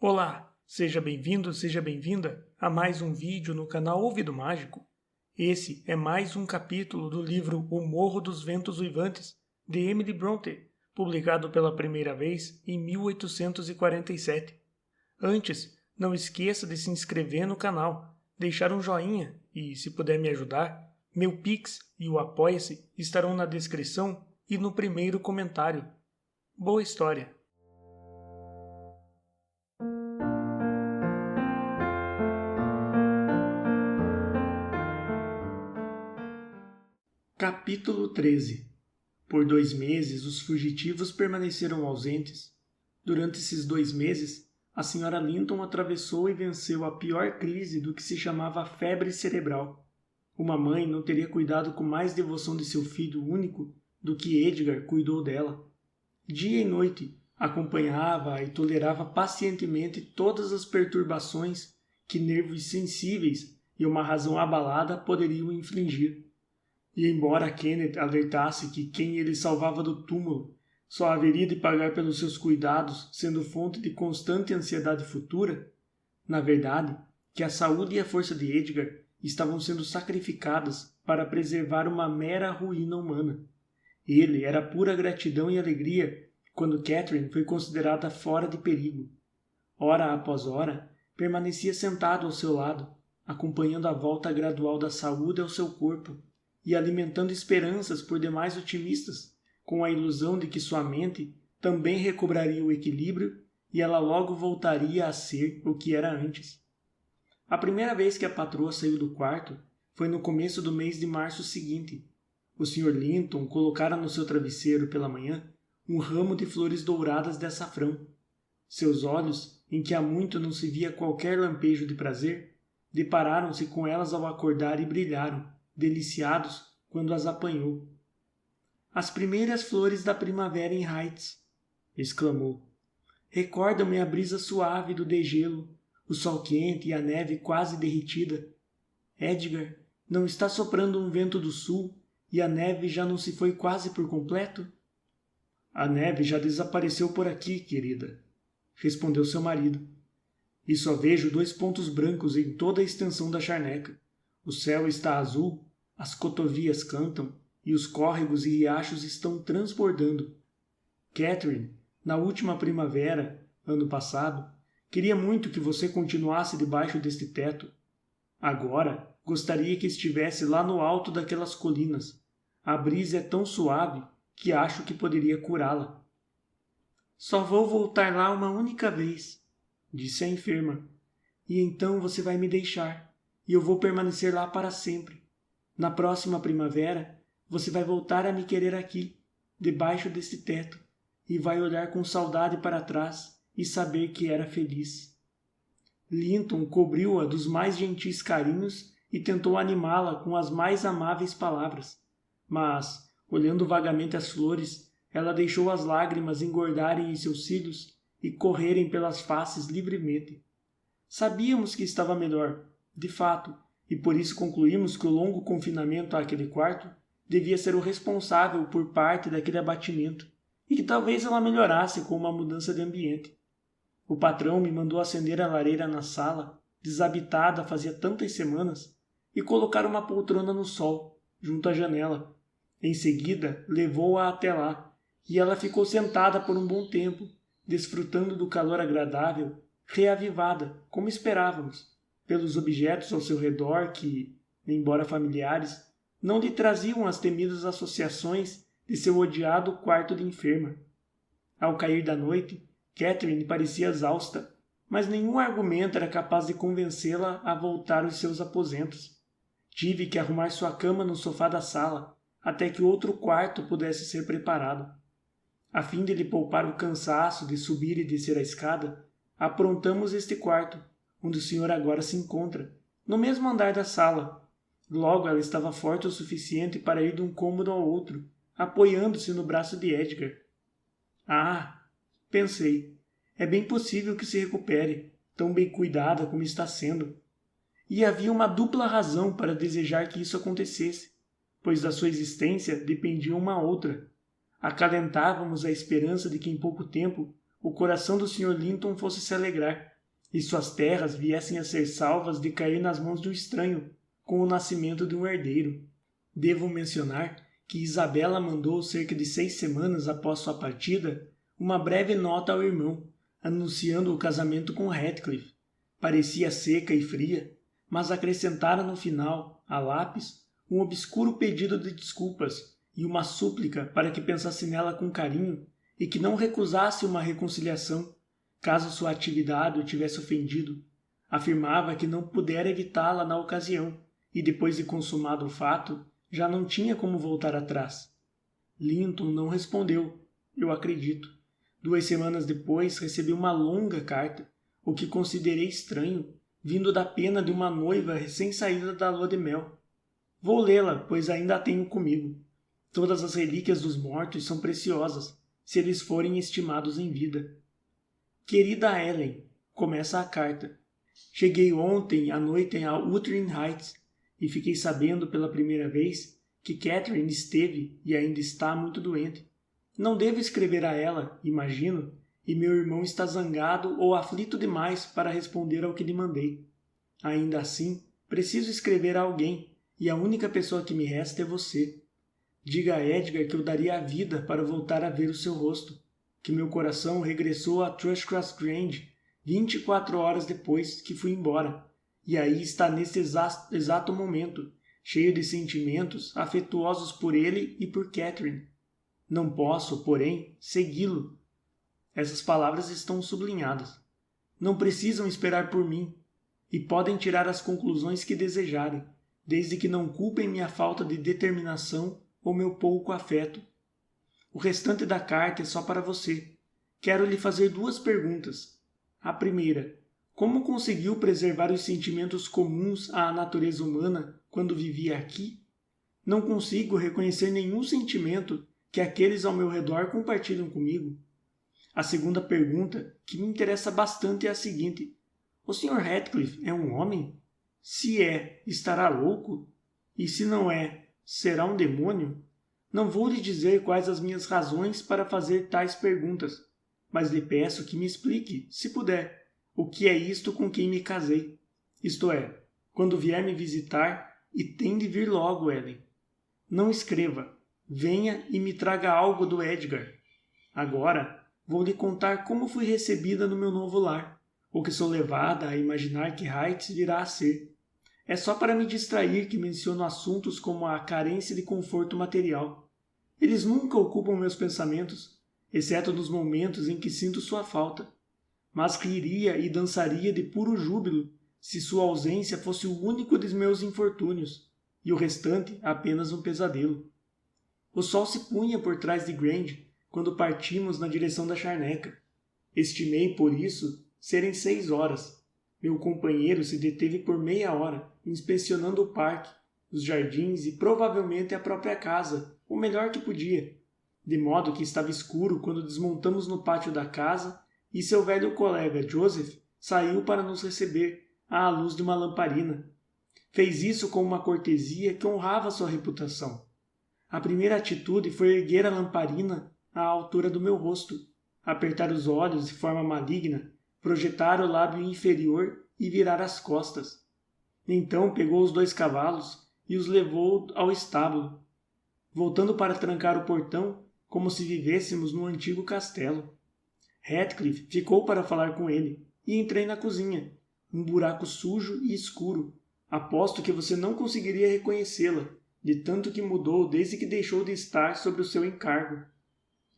Olá, seja bem-vindo, seja bem-vinda a mais um vídeo no canal Ouvido Mágico. Esse é mais um capítulo do livro O Morro dos Ventos Uivantes, de Emily Brontë, publicado pela primeira vez em 1847. Antes, não esqueça de se inscrever no canal, deixar um joinha e, se puder me ajudar, meu Pix e o Apoia-se estarão na descrição e no primeiro comentário. Boa história! Capítulo 13. Por 2 meses, os fugitivos permaneceram ausentes. Durante esses 2 meses, a Sra. Linton atravessou e venceu a pior crise do que se chamava febre cerebral. Uma mãe não teria cuidado com mais devoção de seu filho único do que Edgar cuidou dela. Dia e noite, acompanhava-a e tolerava pacientemente todas as perturbações que nervos sensíveis e uma razão abalada poderiam infligir. E embora Kenneth alertasse que quem ele salvava do túmulo só haveria de pagar pelos seus cuidados, sendo fonte de constante ansiedade futura, na verdade, que a saúde e a força de Edgar estavam sendo sacrificadas para preservar uma mera ruína humana. Ele era pura gratidão e alegria quando Catherine foi considerada fora de perigo. Hora após hora, permanecia sentado ao seu lado, acompanhando a volta gradual da saúde ao seu corpo, e alimentando esperanças por demais otimistas, com a ilusão de que sua mente também recobraria o equilíbrio e ela logo voltaria a ser o que era antes. A primeira vez que a patroa saiu do quarto foi no começo do mês de março seguinte. O Sr. Linton colocara no seu travesseiro pela manhã um ramo de flores douradas de açafrão. Seus olhos, em que há muito não se via qualquer lampejo de prazer, depararam-se com elas ao acordar e brilharam, deliciados, quando as apanhou. As primeiras flores da primavera em Heights, exclamou. Recordam-me a brisa suave do degelo, o sol quente e a neve quase derretida. Edgar, não está soprando um vento do sul e a neve já não se foi quase por completo? A neve já desapareceu por aqui, querida, respondeu seu marido. E só vejo 2 pontos brancos em toda a extensão da charneca. O céu está azul, as cotovias cantam e os córregos e riachos estão transbordando. Catherine, na última primavera, ano passado, queria muito que você continuasse debaixo deste teto. Agora, gostaria que estivesse lá no alto daquelas colinas. A brisa é tão suave que acho que poderia curá-la. Só vou voltar lá uma única vez, disse a enferma. E então você vai me deixar, e eu vou permanecer lá para sempre. Na próxima primavera, você vai voltar a me querer aqui, debaixo deste teto, e vai olhar com saudade para trás e saber que era feliz. Linton cobriu-a dos mais gentis carinhos e tentou animá-la com as mais amáveis palavras. Mas, olhando vagamente as flores, ela deixou as lágrimas engordarem em seus cílios e correrem pelas faces livremente. Sabíamos que estava melhor, de fato, e por isso concluímos que o longo confinamento àquele quarto devia ser o responsável por parte daquele abatimento, e que talvez ela melhorasse com uma mudança de ambiente. O patrão me mandou acender a lareira na sala, desabitada fazia tantas semanas, e colocar uma poltrona no sol, junto à janela. Em seguida, levou-a até lá, e ela ficou sentada por um bom tempo, desfrutando do calor agradável, reavivada, como esperávamos, pelos objetos ao seu redor que, embora familiares, não lhe traziam as temidas associações de seu odiado quarto de enferma. Ao cair da noite, Catherine parecia exausta, mas nenhum argumento era capaz de convencê-la a voltar aos seus aposentos. Tive que arrumar sua cama no sofá da sala, até que outro quarto pudesse ser preparado. A fim de lhe poupar o cansaço de subir e descer a escada, aprontamos este quarto, onde o senhor agora se encontra, no mesmo andar da sala. Logo ela estava forte o suficiente para ir de um cômodo ao outro, apoiando-se no braço de Edgar. Ah, pensei, é bem possível que se recupere, tão bem cuidada como está sendo. E havia uma dupla razão para desejar que isso acontecesse, pois da sua existência dependia uma outra. Acalentávamos a esperança de que em pouco tempo o coração do Sr. Linton fosse se alegrar, e suas terras viessem a ser salvas de cair nas mãos de um estranho, com o nascimento de um herdeiro. Devo mencionar que Isabela mandou, cerca de 6 semanas após sua partida, uma breve nota ao irmão, anunciando o casamento com Heathcliff. Parecia seca e fria, mas acrescentara no final, a lápis, um obscuro pedido de desculpas e uma súplica para que pensasse nela com carinho e que não recusasse uma reconciliação, caso sua atividade o tivesse ofendido. Afirmava que não pudera evitá-la na ocasião e, depois de consumado o fato, já não tinha como voltar atrás. Linton não respondeu, eu acredito. 2 semanas depois recebi uma longa carta, o que considerei estranho, vindo da pena de uma noiva recém-saída da lua de mel. Vou lê-la, pois ainda a tenho comigo. Todas as relíquias dos mortos são preciosas, se eles forem estimados em vida. Querida Ellen, começa a carta. Cheguei ontem à noite a Wuthering Heights e fiquei sabendo pela primeira vez que Catherine esteve e ainda está muito doente. Não devo escrever a ela, imagino, e meu irmão está zangado ou aflito demais para responder ao que lhe mandei. Ainda assim, preciso escrever a alguém, e a única pessoa que me resta é você. Diga a Edgar que eu daria a vida para voltar a ver o seu rosto, que meu coração regressou a Thrushcross Grange 24 horas depois que fui embora, e aí está nesse exato momento, cheio de sentimentos afetuosos por ele e por Catherine. Não posso, porém, segui-lo. Essas palavras estão sublinhadas. Não precisam esperar por mim, e podem tirar as conclusões que desejarem, desde que não culpem minha falta de determinação ou meu pouco afeto. O restante da carta é só para você. Quero lhe fazer 2 perguntas. A primeira, como conseguiu preservar os sentimentos comuns à natureza humana quando vivia aqui? Não consigo reconhecer nenhum sentimento que aqueles ao meu redor compartilham comigo. A segunda pergunta, que me interessa bastante, é a seguinte. O Sr. Heathcliff é um homem? Se é, estará louco? E se não é, será um demônio? Não vou lhe dizer quais as minhas razões para fazer tais perguntas, mas lhe peço que me explique, se puder, o que é isto com quem me casei. Isto é, quando vier me visitar, e tem de vir logo, Ellen. Não escreva. Venha e me traga algo do Edgar. Agora, vou lhe contar como fui recebida no meu novo lar, o que sou levada a imaginar que Heights virá a ser. É só para me distrair que menciono assuntos como a carência de conforto material. Eles nunca ocupam meus pensamentos, exceto nos momentos em que sinto sua falta. Mas riria e dançaria de puro júbilo se sua ausência fosse o único dos meus infortúnios, e o restante apenas um pesadelo. O sol se punha por trás de Grange quando partimos na direção da charneca. Estimei, por isso, serem 6 horas. Meu companheiro se deteve por meia hora, inspecionando o parque, os jardins e provavelmente a própria casa, o melhor que podia, de modo que estava escuro quando desmontamos no pátio da casa e seu velho colega Joseph saiu para nos receber à luz de uma lamparina. Fez isso com uma cortesia que honrava sua reputação. A primeira atitude foi erguer a lamparina à altura do meu rosto, apertar os olhos de forma maligna, projetar o lábio inferior e virar as costas. Então pegou os 2 cavalos e os levou ao estábulo, voltando para trancar o portão como se vivêssemos num antigo castelo. Heathcliff ficou para falar com ele e entrei na cozinha, um buraco sujo e escuro. Aposto que você não conseguiria reconhecê-la, de tanto que mudou desde que deixou de estar sob o seu encargo.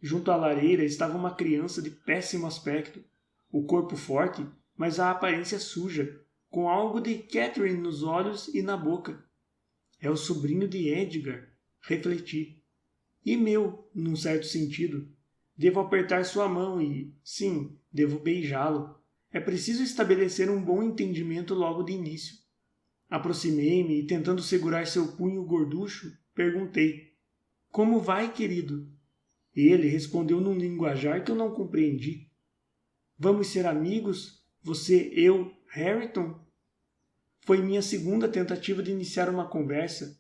Junto à lareira estava uma criança de péssimo aspecto, o corpo forte, mas a aparência suja, com algo de Catherine nos olhos e na boca. É o sobrinho de Edgar, refleti. E meu, num certo sentido. Devo apertar sua mão e, sim, devo beijá-lo. É preciso estabelecer um bom entendimento logo de início. Aproximei-me e, tentando segurar seu punho gorducho, perguntei: Como vai, querido? Ele respondeu num linguajar que eu não compreendi. Vamos ser amigos? Você, eu, Harrington? Foi minha segunda tentativa de iniciar uma conversa.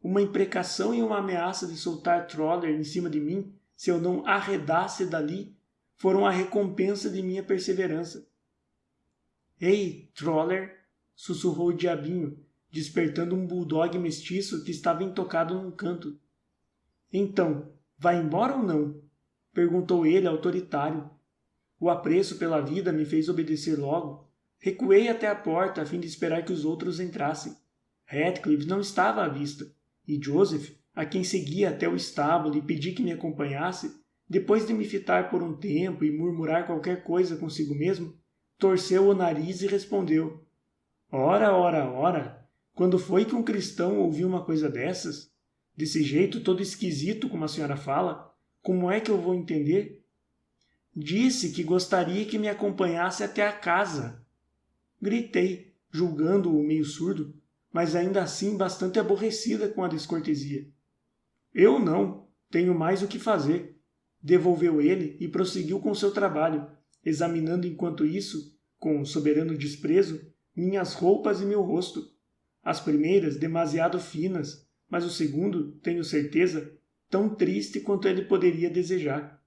Uma imprecação e uma ameaça de soltar Troller em cima de mim se eu não arredasse dali foram a recompensa de minha perseverança. Ei, Troller! Sussurrou o diabinho, despertando um bulldog mestiço que estava intocado num canto. Então, vai embora ou não? Perguntou ele, autoritário. O apreço pela vida me fez obedecer logo. Recuei até a porta a fim de esperar que os outros entrassem. Heathcliff não estava à vista, e Joseph, a quem seguia até o estábulo e pedi que me acompanhasse, depois de me fitar por um tempo e murmurar qualquer coisa consigo mesmo, torceu o nariz e respondeu: Ora, ora, ora! Quando foi que um cristão ouviu uma coisa dessas? Desse jeito todo esquisito como a senhora fala? Como é que eu vou entender? Disse que gostaria que me acompanhasse até a casa. Gritei, julgando-o meio surdo, mas ainda assim bastante aborrecida com a descortesia. Eu não, tenho mais o que fazer, devolveu ele e prosseguiu com seu trabalho, examinando enquanto isso, com soberano desprezo, minhas roupas e meu rosto. As primeiras demasiado finas, mas o segundo, tenho certeza, tão triste quanto ele poderia desejar.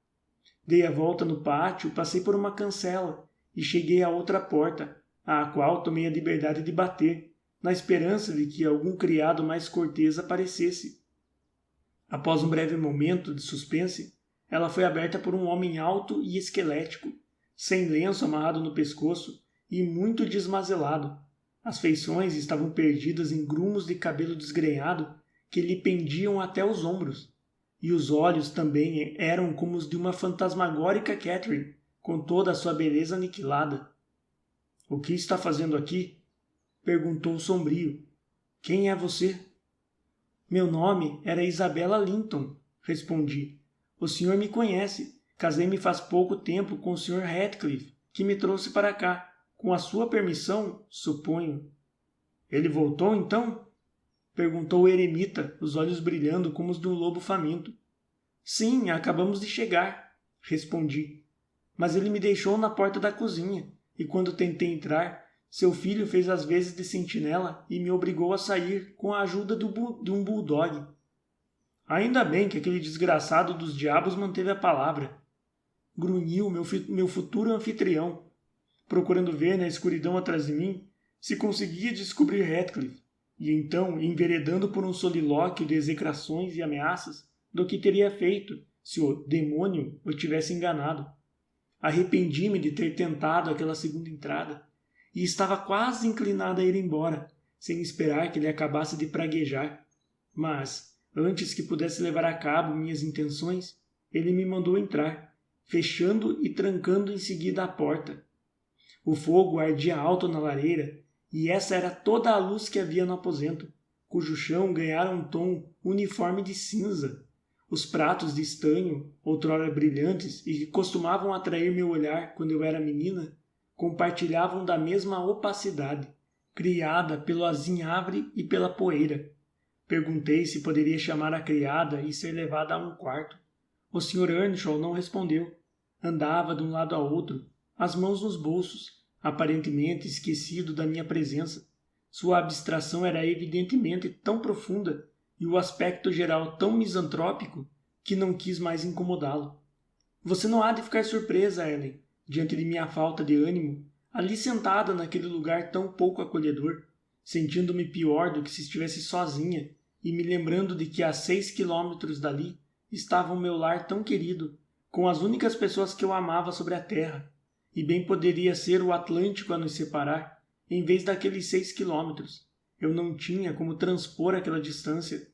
Dei a volta no pátio, passei por uma cancela e cheguei à outra porta, à qual tomei a liberdade de bater, na esperança de que algum criado mais cortês aparecesse. Após um breve momento de suspense, ela foi aberta por um homem alto e esquelético, sem lenço amarrado no pescoço e muito desmazelado. As feições estavam perdidas em grumos de cabelo desgrenhado que lhe pendiam até os ombros, e os olhos também eram como os de uma fantasmagórica Catherine, com toda a sua beleza aniquilada. — O que está fazendo aqui? Perguntou sombrio. — Quem é você? — Meu nome era Isabella Linton, respondi. O senhor me conhece. Casei-me faz pouco tempo com o Sr. Heathcliff, que me trouxe para cá. Com a sua permissão, suponho. — Ele voltou, então? Perguntou o eremita, os olhos brilhando como os de um lobo faminto. — Sim, acabamos de chegar, respondi. Mas ele me deixou na porta da cozinha, e quando tentei entrar, seu filho fez as vezes de sentinela e me obrigou a sair com a ajuda de um bulldog. Ainda bem que aquele desgraçado dos diabos manteve a palavra. Grunhiu meu futuro anfitrião, procurando ver na escuridão atrás de mim se conseguia descobrir Heathcliff, e então enveredando por um solilóquio de execrações e ameaças do que teria feito se o demônio o tivesse enganado. Arrependi-me de ter tentado aquela segunda entrada, e estava quase inclinado a ir embora, sem esperar que ele acabasse de praguejar. Mas, antes que pudesse levar a cabo minhas intenções, ele me mandou entrar, fechando e trancando em seguida a porta. O fogo ardia alto na lareira, e essa era toda a luz que havia no aposento, cujo chão ganhara um tom uniforme de cinza. Os pratos de estanho, outrora brilhantes e que costumavam atrair meu olhar quando eu era menina, compartilhavam da mesma opacidade, criada pelo azinhavre e pela poeira. Perguntei se poderia chamar a criada e ser levada a um quarto. O Sr. Earnshaw não respondeu. Andava de um lado a outro, as mãos nos bolsos, aparentemente esquecido da minha presença. Sua abstração era evidentemente tão profunda e o aspecto geral tão misantrópico que não quis mais incomodá-lo. Você não há de ficar surpresa, Ellen, diante de minha falta de ânimo, ali sentada naquele lugar tão pouco acolhedor, sentindo-me pior do que se estivesse sozinha e me lembrando de que a 6 quilômetros dali estava o meu lar tão querido, com as únicas pessoas que eu amava sobre a terra, e bem poderia ser o Atlântico a nos separar, em vez daqueles 6 quilômetros. Eu não tinha como transpor aquela distância.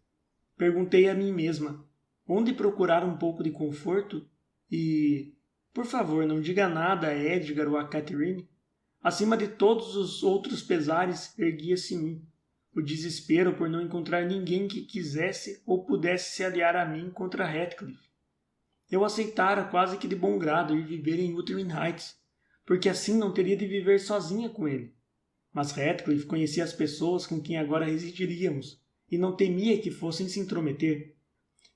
Perguntei a mim mesma, onde procurar um pouco de conforto? E, por favor, não diga nada a Edgar ou a Catherine. Acima de todos os outros pesares, erguia-se um, o desespero por não encontrar ninguém que quisesse ou pudesse se aliar a mim contra Heathcliff. Eu aceitara quase que de bom grado ir viver em Wuthering Heights, porque assim não teria de viver sozinha com ele. Mas Heathcliff conhecia as pessoas com quem agora residiríamos, e não temia que fossem se intrometer.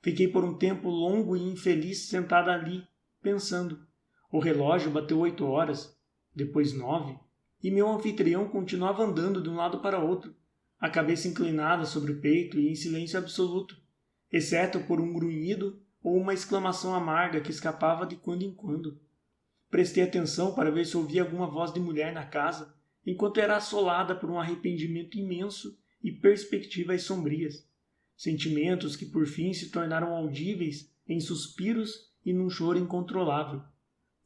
Fiquei por um tempo longo e infeliz sentada ali, pensando. O relógio bateu 8 horas, depois 9, e meu anfitrião continuava andando de um lado para outro, a cabeça inclinada sobre o peito e em silêncio absoluto, exceto por um grunhido ou uma exclamação amarga que escapava de quando em quando. Prestei atenção para ver se ouvia alguma voz de mulher na casa, enquanto era assolada por um arrependimento imenso e perspectivas sombrias. Sentimentos que por fim se tornaram audíveis em suspiros e num choro incontrolável.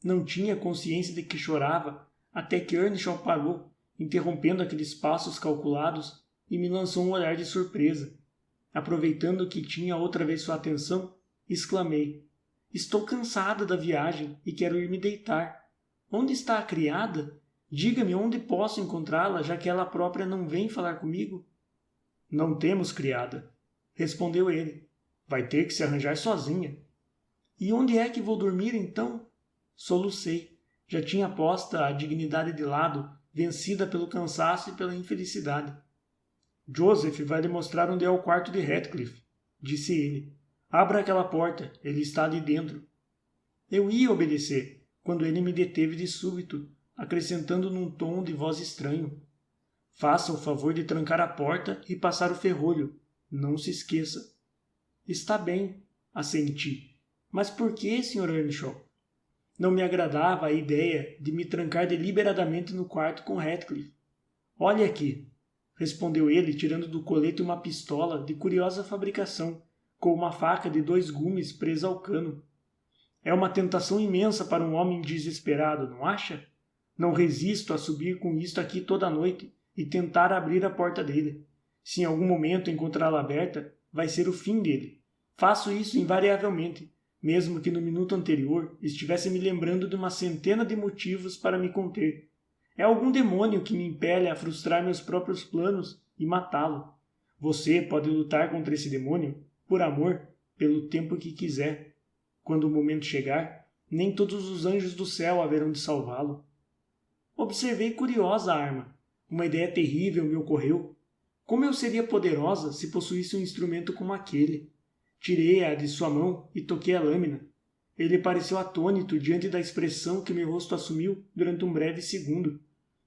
Não tinha consciência de que chorava, até que Earnshaw parou, interrompendo aqueles passos calculados, e me lançou um olhar de surpresa. Aproveitando que tinha outra vez sua atenção, exclamei: "Estou cansada da viagem e quero ir me deitar. Onde está a criada? Diga-me onde posso encontrá-la, já que ela própria não vem falar comigo." "Não temos criada", respondeu ele. "Vai ter que se arranjar sozinha." "E onde é que vou dormir, então?" Solucei. Já tinha posta a dignidade de lado, vencida pelo cansaço e pela infelicidade. "Joseph vai lhe mostrar onde é o quarto de Heathcliff", disse ele. "Abra aquela porta, ele está ali dentro." Eu ia obedecer, quando ele me deteve de súbito, acrescentando num tom de voz estranho: "Faça o favor de trancar a porta e passar o ferrolho. Não se esqueça." "Está bem", assenti. "Mas por que, Sr. Earnshaw?" Não me agradava a ideia de me trancar deliberadamente no quarto com Heathcliff. "Olhe aqui", respondeu ele, tirando do colete uma pistola de curiosa fabricação, com uma faca de 2 gumes presa ao cano. "É uma tentação imensa para um homem desesperado, não acha? Não resisto a subir com isto aqui toda a noite e tentar abrir a porta dele. Se em algum momento encontrá-la aberta, vai ser o fim dele. Faço isso invariavelmente, mesmo que no minuto anterior estivesse me lembrando de uma centena de motivos para me conter. É algum demônio que me impele a frustrar meus próprios planos e matá-lo. Você pode lutar contra esse demônio, por amor, pelo tempo que quiser. Quando o momento chegar, nem todos os anjos do céu haverão de salvá-lo." Observei curiosa a arma. Uma ideia terrível me ocorreu. Como eu seria poderosa se possuísse um instrumento como aquele? Tirei-a de sua mão e toquei a lâmina. Ele pareceu atônito diante da expressão que meu rosto assumiu durante um breve segundo.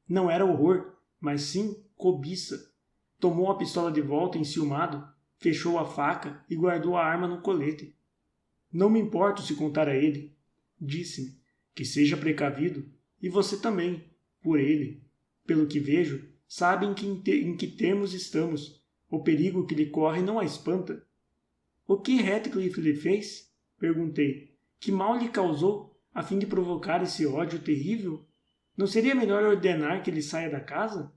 Não era horror, mas sim cobiça. Tomou a pistola de volta enciumado, fechou a faca e guardou a arma no colete. "Não me importo se contar a ele", disse-me, "que seja precavido, e você também, por ele. Pelo que vejo, sabe em que termos estamos. O perigo que lhe corre não a espanta." "O que Heathcliff lhe fez?" perguntei. "Que mal lhe causou, a fim de provocar esse ódio terrível? Não seria melhor ordenar que ele saia da casa?"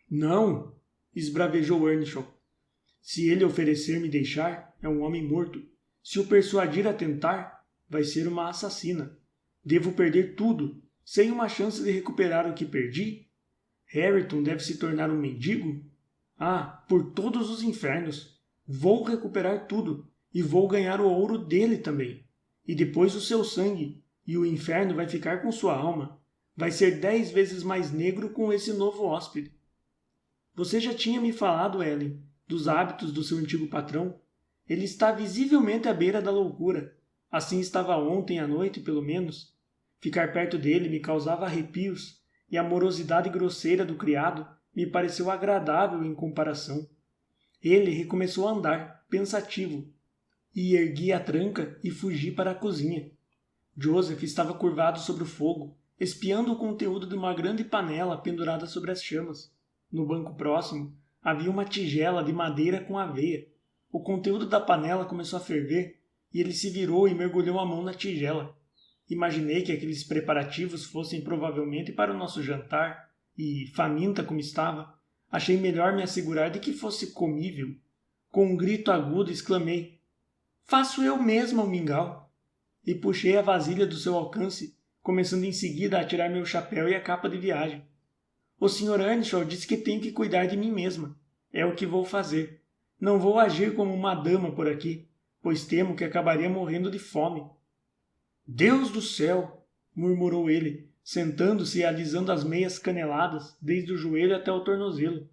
"Não", esbravejou Earnshaw. "Se ele oferecer me deixar, é um homem morto. Se o persuadir a tentar, vai ser uma assassina. Devo perder tudo, sem uma chance de recuperar o que perdi? Hareton deve se tornar um mendigo? Ah, por todos os infernos! Vou recuperar tudo, e vou ganhar o ouro dele também. E depois o seu sangue, e o inferno vai ficar com sua alma. Vai ser 10 vezes mais negro com esse novo hóspede." "Você já tinha me falado, Ellen, dos hábitos do seu antigo patrão. Ele está visivelmente à beira da loucura. Assim estava ontem à noite, pelo menos. Ficar perto dele me causava arrepios, e a morosidade grosseira do criado me pareceu agradável em comparação. Ele recomeçou a andar, pensativo, e ergui a tranca e fugi para a cozinha. Joseph estava curvado sobre o fogo, espiando o conteúdo de uma grande panela pendurada sobre as chamas. No banco próximo havia uma tigela de madeira com aveia. O conteúdo da panela começou a ferver e ele se virou e mergulhou a mão na tigela. Imaginei que aqueles preparativos fossem provavelmente para o nosso jantar e, faminta como estava, achei melhor me assegurar de que fosse comível. Com um grito agudo exclamei: "Faço eu mesma o mingau!" E puxei a vasilha do seu alcance, começando em seguida a tirar meu chapéu e a capa de viagem. "O Sr. Earnshaw disse que tenho que cuidar de mim mesma. É o que vou fazer. Não vou agir como uma dama por aqui, pois temo que acabaria morrendo de fome." "Deus do céu!" murmurou ele, sentando-se e alisando as meias caneladas desde o joelho até o tornozelo.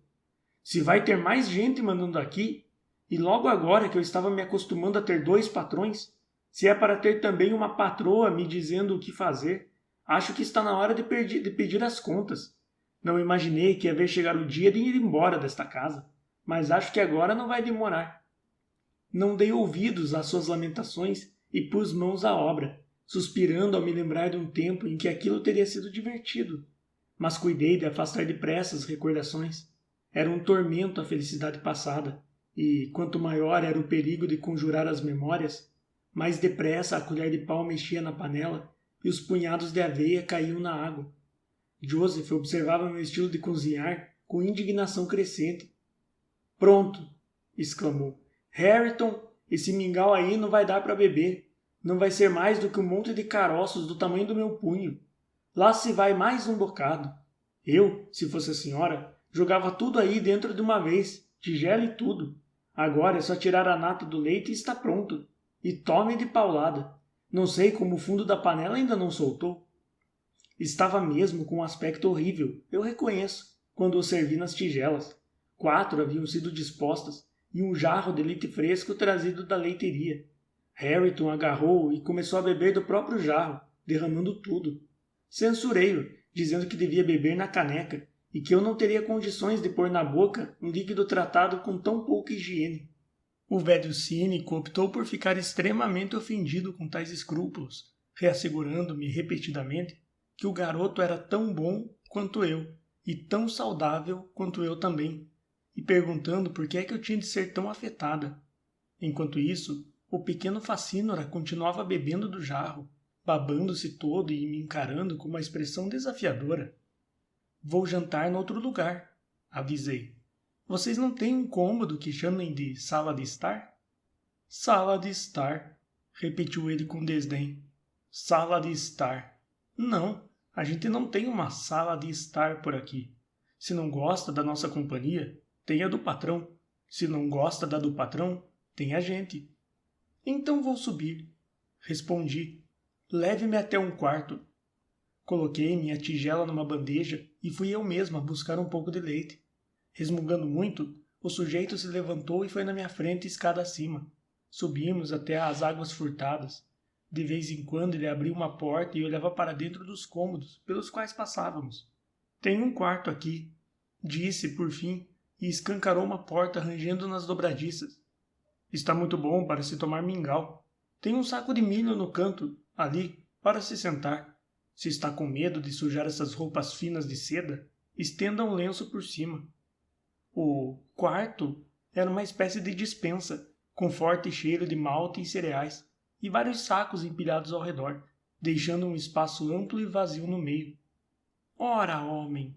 "Se vai ter mais gente mandando aqui, e logo agora que eu estava me acostumando a ter 2 patrões, se é para ter também uma patroa me dizendo o que fazer, acho que está na hora de pedir as contas. Não imaginei que ia ver chegar o dia de ir embora desta casa, mas acho que agora não vai demorar." Não dei ouvidos às suas lamentações e pus mãos à obra. suspirando ao me lembrar de um tempo em que aquilo teria sido divertido, mas cuidei de afastar depressa as recordações. Era um tormento a felicidade passada, e quanto maior era o perigo de conjurar as memórias, mais depressa a colher de pau mexia na panela e os punhados de aveia caíam na água. Joseph observava meu estilo de cozinhar com indignação crescente. Pronto! Exclamou. Harrington, esse mingau aí não vai dar para beber. Não vai ser mais do que um monte de caroços do tamanho do meu punho. Lá se vai mais um bocado. Eu, se fosse a senhora, jogava tudo aí dentro de uma vez, tigela e tudo. Agora é só tirar a nata do leite e está pronto. E tome de paulada. Não sei como o fundo da panela ainda não soltou. Estava mesmo com um aspecto horrível, eu reconheço, quando o servi nas tigelas. 4 haviam sido dispostas, e um jarro de leite fresco trazido da leiteria. Harrington agarrou e começou a beber do próprio jarro, derramando tudo. Censurei-o, dizendo que devia beber na caneca, e que eu não teria condições de pôr na boca um líquido tratado com tão pouca higiene. O velho cínico optou por ficar extremamente ofendido com tais escrúpulos, reassegurando-me repetidamente que o garoto era tão bom quanto eu, e tão saudável quanto eu também, e perguntando por que é que eu tinha de ser tão afetada. Enquanto isso, o pequeno facínora continuava bebendo do jarro, babando-se todo e me encarando com uma expressão desafiadora. Vou jantar noutro lugar, avisei. Vocês não têm um cômodo que chamem de sala de estar? Sala de estar, repetiu ele com desdém. Sala de estar. Não, a gente não tem uma sala de estar por aqui. Se não gosta da nossa companhia, tem a do patrão. Se não gosta da do patrão, tem a gente. Então vou subir, respondi. Leve-me até um quarto. Coloquei minha tigela numa bandeja e fui eu mesma buscar um pouco de leite. Resmungando muito, o sujeito se levantou e foi na minha frente escada acima. Subimos até às águas furtadas. De vez em quando ele abria uma porta e olhava para dentro dos cômodos pelos quais passávamos. Tem um quarto aqui, disse por fim, e escancarou uma porta rangendo nas dobradiças. Está muito bom para se tomar mingau. Tem um saco de milho no canto, ali, para se sentar. Se está com medo de sujar essas roupas finas de seda, estenda um lenço por cima. O quarto era uma espécie de despensa, com forte cheiro de malte e cereais, e vários sacos empilhados ao redor, deixando um espaço amplo e vazio no meio. Ora, homem!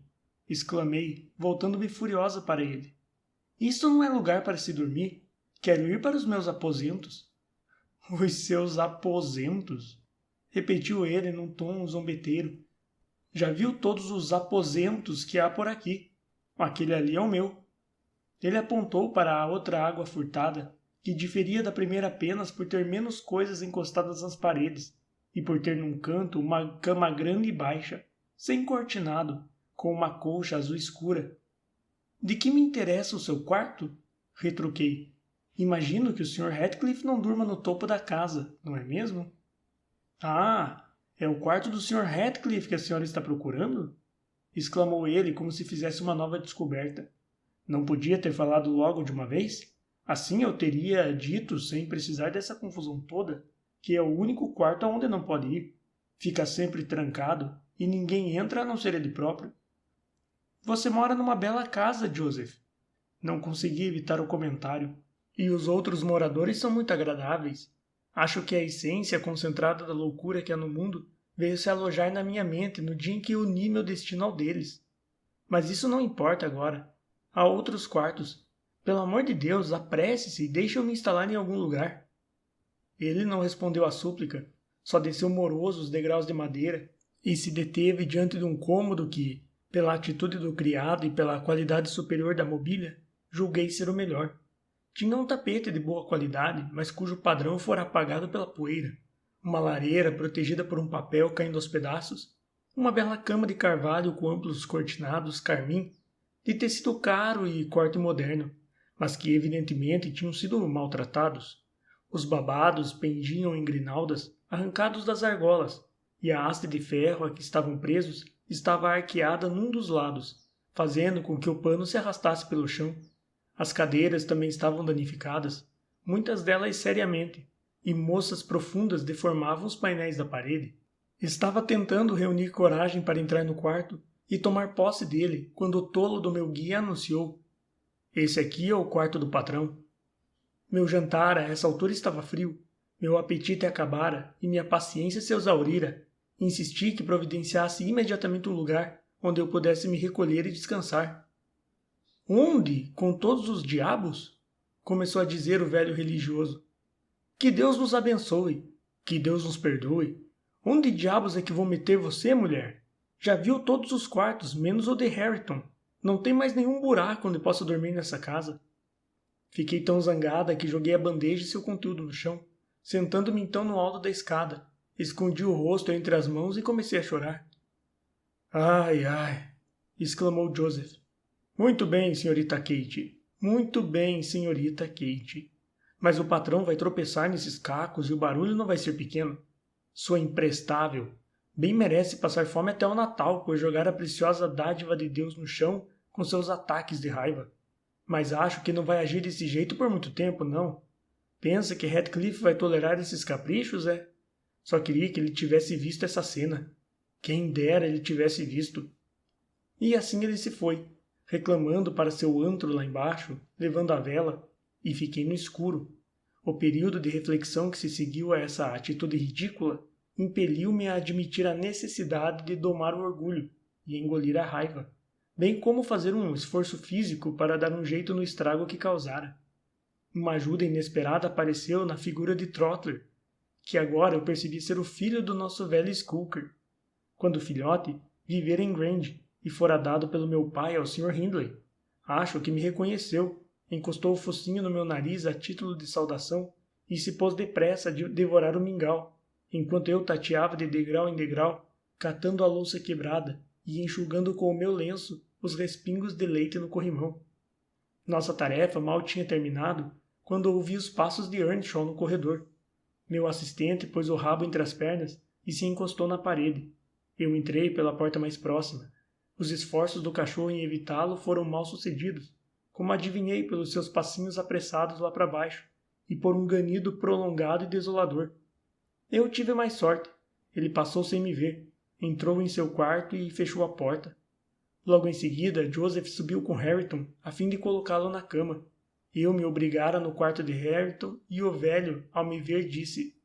Exclamei, voltando-me furiosa para ele. Isto não é lugar para se dormir. Quero ir para os meus aposentos. Os seus aposentos? Repetiu ele num tom zombeteiro. Já viu todos os aposentos que há por aqui. Aquele ali é o meu. Ele apontou para a outra água furtada, que diferia da primeira apenas por ter menos coisas encostadas nas paredes, e por ter num canto uma cama grande e baixa, sem cortinado, com uma colcha azul escura. De que me interessa o seu quarto? Retruquei. Imagino que o Sr. Ratcliffe não durma no topo da casa, não é mesmo? Ah, é o quarto do Sr. Ratcliffe que a senhora está procurando? Exclamou ele como se fizesse uma nova descoberta. Não podia ter falado logo de uma vez? Assim eu teria dito, sem precisar dessa confusão toda, que é o único quarto aonde não pode ir. Fica sempre trancado e ninguém entra a não ser ele próprio. Você mora numa bela casa, Joseph. Não consegui evitar o comentário. E os outros moradores são muito agradáveis. Acho que a essência concentrada da loucura que há no mundo veio se alojar na minha mente no dia em que uni meu destino ao deles. Mas isso não importa agora. Há outros quartos. Pelo amor de Deus, apresse-se e deixe-eu me instalar em algum lugar. Ele não respondeu à súplica, só desceu moroso os degraus de madeira e se deteve diante de um cômodo que, pela atitude do criado e pela qualidade superior da mobília, julguei ser o melhor. Tinha um tapete de boa qualidade, mas cujo padrão fora apagado pela poeira, uma lareira protegida por um papel caindo aos pedaços, uma bela cama de carvalho com amplos cortinados carmim, de tecido caro e corte moderno, mas que evidentemente tinham sido maltratados. Os babados pendiam em grinaldas arrancados das argolas, e a haste de ferro a que estavam presos estava arqueada num dos lados, fazendo com que o pano se arrastasse pelo chão. As cadeiras também estavam danificadas, muitas delas seriamente, e moças profundas deformavam os painéis da parede. Estava tentando reunir coragem para entrar no quarto e tomar posse dele quando o tolo do meu guia anunciou: "Esse aqui é o quarto do patrão." Meu jantar a essa altura estava frio, meu apetite acabara e minha paciência se exaurira. Insisti que providenciasse imediatamente um lugar onde eu pudesse me recolher e descansar. "Onde? Com todos os diabos?" começou a dizer o velho religioso. "Que Deus nos abençoe, que Deus nos perdoe. Onde diabos é que vou meter você, mulher? Já viu todos os quartos, menos o de Harrington. Não tem mais nenhum buraco onde possa dormir nessa casa." Fiquei tão zangada que joguei a bandeja e seu conteúdo no chão. Sentando-me então no alto da escada, escondi o rosto entre as mãos e comecei a chorar. "Ai, ai!" exclamou Joseph. "Muito bem, senhorita Kate. Muito bem, senhorita Kate. Mas o patrão vai tropeçar nesses cacos e o barulho não vai ser pequeno. Sua imprestável bem merece passar fome até o Natal por jogar a preciosa dádiva de Deus no chão com seus ataques de raiva. Mas acho que não vai agir desse jeito por muito tempo, não. Pensa que Heathcliff vai tolerar esses caprichos, é? Só queria que ele tivesse visto essa cena. Quem dera ele tivesse visto." E assim ele se foi, reclamando para seu antro lá embaixo, levando a vela, e fiquei no escuro. O período de reflexão que se seguiu a essa atitude ridícula impeliu-me a admitir a necessidade de domar o orgulho e engolir a raiva, bem como fazer um esforço físico para dar um jeito no estrago que causara. Uma ajuda inesperada apareceu na figura de Trottler, que agora eu percebi ser o filho do nosso velho Skulker. Quando filhote, vivera em Grange e fora dado pelo meu pai ao Sr. Hindley. Acho que me reconheceu, encostou o focinho no meu nariz a título de saudação e se pôs depressa a devorar o mingau, enquanto eu tateava de degrau em degrau, catando a louça quebrada e enxugando com o meu lenço os respingos de leite no corrimão. Nossa tarefa mal tinha terminado quando ouvi os passos de Earnshaw no corredor. Meu assistente pôs o rabo entre as pernas e se encostou na parede. Eu entrei pela porta mais próxima. Os esforços do cachorro em evitá-lo foram mal sucedidos, como adivinhei pelos seus passinhos apressados lá para baixo, e por um ganido prolongado e desolador. Eu tive mais sorte. Ele passou sem me ver, entrou em seu quarto e fechou a porta. Logo em seguida, Joseph subiu com Harrington a fim de colocá-lo na cama. Eu me obrigara no quarto de Harrington e o velho, ao me ver, disse: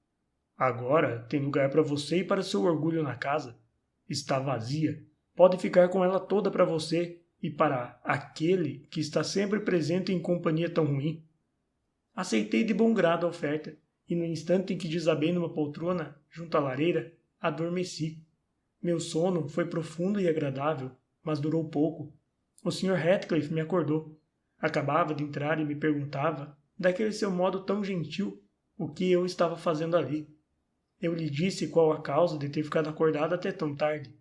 "Agora tem lugar para você e para seu orgulho na casa. Está vazia. Pode ficar com ela toda para você e para aquele que está sempre presente em companhia tão ruim." Aceitei de bom grado a oferta e no instante em que desabei numa poltrona, junto à lareira, adormeci. Meu sono foi profundo e agradável, mas durou pouco. O Sr. Heathcliff me acordou. Acabava de entrar e me perguntava, daquele seu modo tão gentil, o que eu estava fazendo ali. Eu lhe disse qual a causa de ter ficado acordado até tão tarde.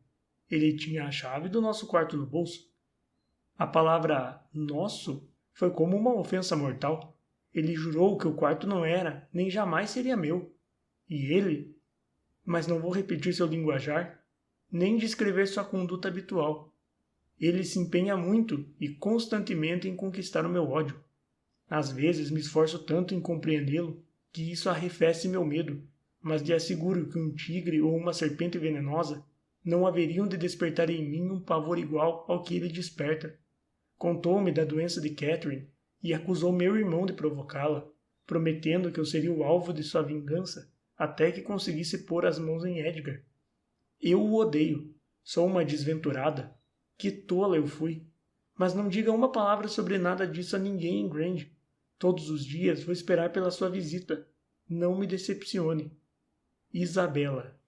Ele tinha a chave do nosso quarto no bolso. A palavra "nosso" foi como uma ofensa mortal. Ele jurou que o quarto não era, nem jamais seria meu. E ele... Mas não vou repetir seu linguajar, nem descrever sua conduta habitual. Ele se empenha muito e constantemente em conquistar o meu ódio. Às vezes me esforço tanto em compreendê-lo que isso arrefece meu medo, mas lhe asseguro que um tigre ou uma serpente venenosa não haveriam de despertar em mim um pavor igual ao que ele desperta. Contou-me da doença de Catherine e acusou meu irmão de provocá-la, prometendo que eu seria o alvo de sua vingança até que conseguisse pôr as mãos em Edgar. Eu o odeio. Sou uma desventurada. Que tola eu fui. Mas não diga uma palavra sobre nada disso a ninguém em Grange. Todos os dias vou esperar pela sua visita. Não me decepcione. Isabela.